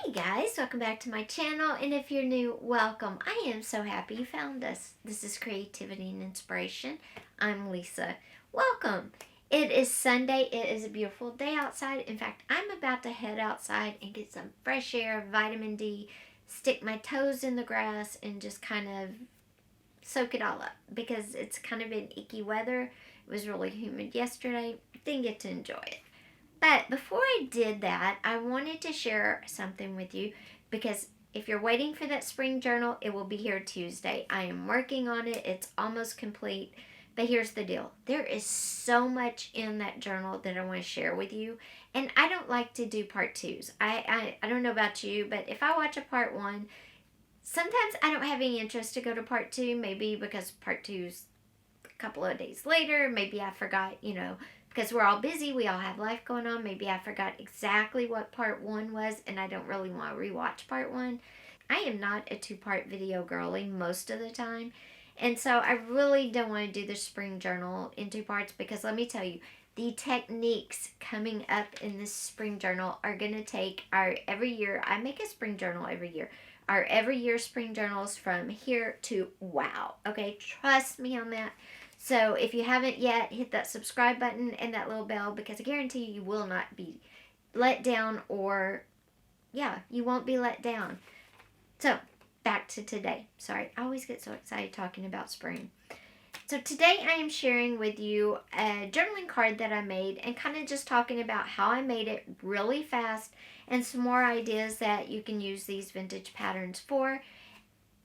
Hey guys, welcome back to my channel, and if you're new, welcome. I am so happy you found us. This is Creativity and Inspiration. I'm Lisa. Welcome. It is Sunday. It is a beautiful day outside. In fact, I'm about to head outside and get some fresh air, vitamin D, stick my toes in the grass, and just kind of soak it all up because it's kind of been icky weather. It was really humid yesterday. Didn't get to enjoy it. But before I did that, I wanted to share something with you because if you're waiting for that spring journal, it will be here Tuesday. I am working on it. It's almost complete. But here's the deal. There is so much in that journal that I want to share with you. And I don't like to do part twos. I don't know about you, but if I watch a part one, sometimes I don't have any interest to go to part two. Maybe because part two's a couple of days later. Maybe I forgot, because we're all busy, we all have life going on. Maybe I forgot exactly what part one was, and I don't really want to rewatch part one. I am not a two-part video girly most of the time, and so I really don't want to do the spring journal in two parts because let me tell you, the techniques coming up in this spring journal are going to take our every year. I make a spring journal every year. Our every year spring journals from here to wow. Okay, trust me on that. So if you haven't yet, hit that subscribe button and that little bell because I guarantee you will not be let down you won't be let down. So back to today. Sorry, I always get so excited talking about spring. So today I am sharing with you a journaling card that I made and kind of just talking about how I made it really fast and some more ideas that you can use these vintage patterns for.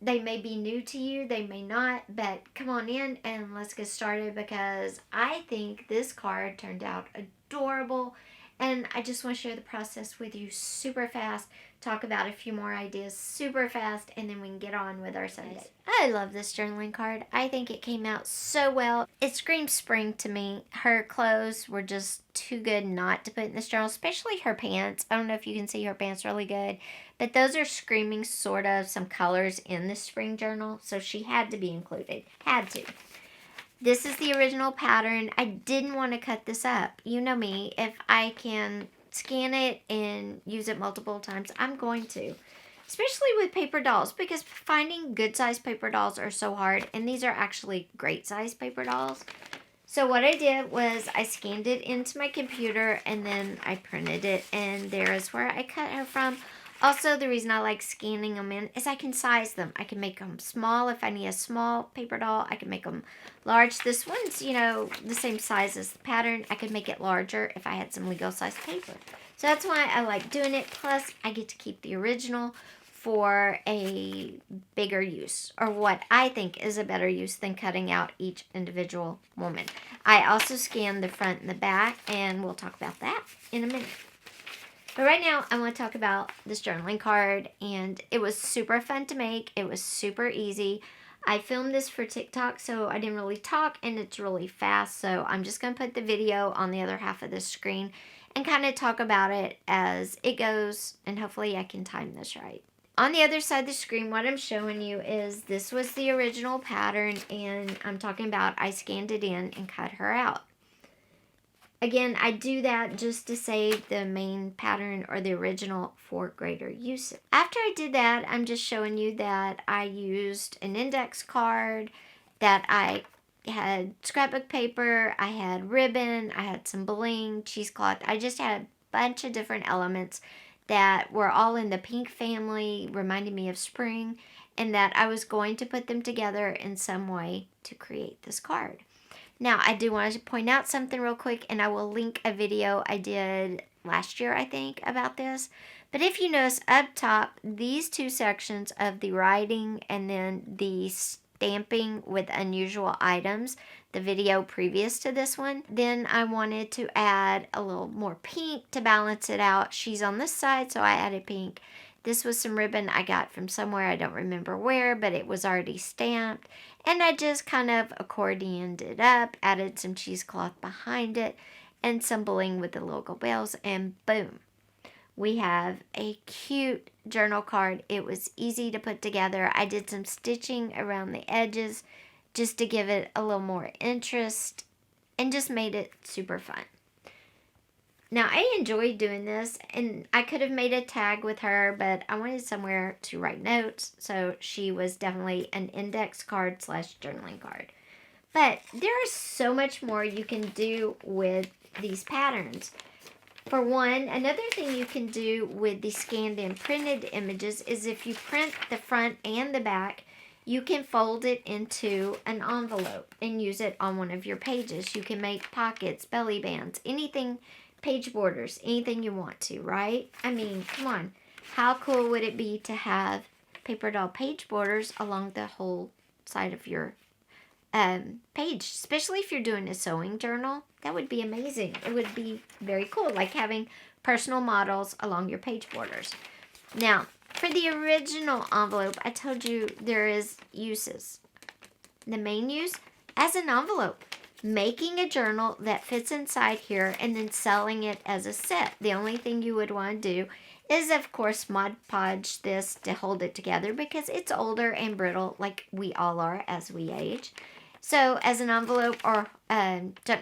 They may be new to you, they may not, but come on in and let's get started because I think this card turned out adorable and I just want to share the process with you super fast, talk about a few more ideas super fast, and then we can get on with our Sunday. I love this journaling card. I think it came out so well. It screams spring to me. Her clothes were just too good not to put in this journal, especially her pants. I don't know if you can see her pants really good, but those are screaming sort of some colors in the spring journal, so she had to be included. Had to. This is the original pattern. I didn't want to cut this up. You know me. If I can scan it and use it multiple times, I'm going to. Especially with paper dolls, because finding good size paper dolls are so hard, and these are actually great size paper dolls. So what I did was I scanned it into my computer and then I printed it, and there is where I cut her from. Also, the reason I like scanning them in is I can size them. I can make them small if I need a small paper doll. I can make them large. This one's, the same size as the pattern. I could make it larger if I had some legal size paper. So that's why I like doing it. Plus, I get to keep the original for a bigger use, or what I think is a better use than cutting out each individual woman. I also scanned the front and the back, and we'll talk about that in a minute. But right now, I want to talk about this journaling card, and it was super fun to make. It was super easy. I filmed this for TikTok, so I didn't really talk, and it's really fast, so I'm just going to put the video on the other half of the screen and kind of talk about it as it goes, and hopefully I can time this right. On the other side of the screen, what I'm showing you is this was the original pattern, and I'm talking about I scanned it in and cut her out. Again, I do that just to save the main pattern or the original for greater use. After I did that, I'm just showing you that I used an index card, that I had scrapbook paper, I had ribbon, I had some bling, cheesecloth. I just had a bunch of different elements that were all in the pink family, reminding me of spring, and that I was going to put them together in some way to create this card. Now, I do want to point out something real quick, and I will link a video I did last year, I think, about this. But if you notice up top, these two sections of the writing and then the stamping with unusual items, the video previous to this one, then I wanted to add a little more pink to balance it out. She's on this side, so I added pink. This was some ribbon I got from somewhere, I don't remember where, but it was already stamped. And I just kind of accordioned it up, added some cheesecloth behind it, and some bling with the logo bells, and boom. We have a cute journal card. It was easy to put together. I did some stitching around the edges just to give it a little more interest and just made it super fun. Now, I enjoyed doing this, and I could have made a tag with her, but I wanted somewhere to write notes, so she was definitely an index card / journaling card. But there is so much more you can do with these patterns. For one, another thing you can do with the scanned and printed images is if you print the front and the back, you can fold it into an envelope and use it on one of your pages. You can make pockets, belly bands, anything, page borders, anything you want to, right? I mean, come on. How cool would it be to have paper doll page borders along the whole side of your page, especially if you're doing a sewing journal? That would be amazing. It would be very cool, like having personal models along your page borders. Now, for the original envelope, I told you there is uses. The main use, as an envelope, making a journal that fits inside here and then selling it as a set. The only thing you would want to do is, of course, Mod Podge this to hold it together because it's older and brittle like we all are as we age. So as an envelope or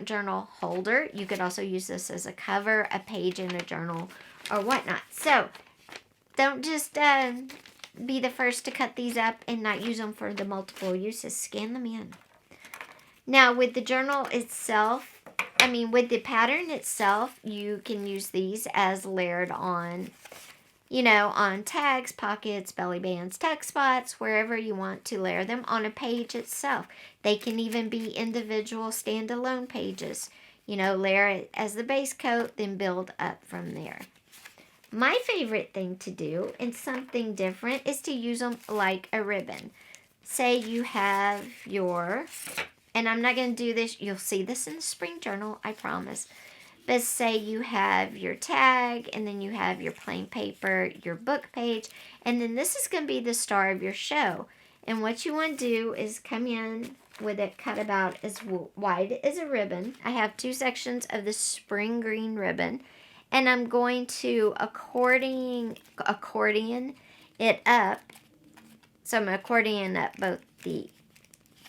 journal holder, you could also use this as a cover, a page in a journal, or whatnot. So don't just be the first to cut these up and not use them for the multiple uses. Scan them in. Now with the journal itself, with the pattern itself, you can use these as layered on, on tags, pockets, belly bands, tuck spots, wherever you want to layer them on a page itself. They can even be individual standalone pages. Layer it as the base coat, then build up from there. My favorite thing to do, and something different, is to use them like a ribbon. Say you have your, and I'm not going to do this, you'll see this in the spring journal, I promise. But say you have your tag, and then you have your plain paper, your book page, and then this is going to be the star of your show. And what you want to do is come in with it cut about as wide as a ribbon. I have 2 sections of the spring green ribbon, and I'm going to accordion it up. So I'm accordion up both the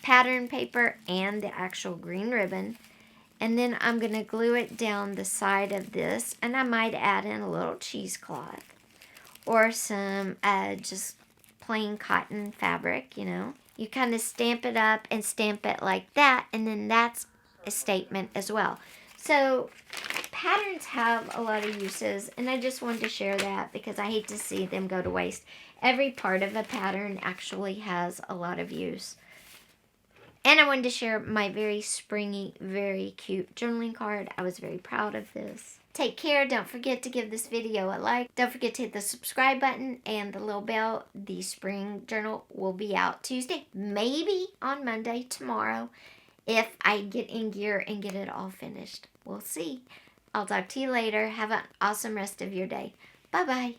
pattern paper and the actual green ribbon. And then I'm going to glue it down the side of this. And I might add in a little cheesecloth or some just plain cotton fabric, You kind of stamp it up and stamp it like that. And then that's a statement as well. So patterns have a lot of uses. And I just wanted to share that because I hate to see them go to waste. Every part of a pattern actually has a lot of use. And I wanted to share my very springy, very cute journaling card. I was very proud of this. Take care. Don't forget to give this video a like. Don't forget to hit the subscribe button and the little bell. The spring journal will be out Tuesday, maybe on Monday, tomorrow, if I get in gear and get it all finished. We'll see. I'll talk to you later. Have an awesome rest of your day. Bye-bye.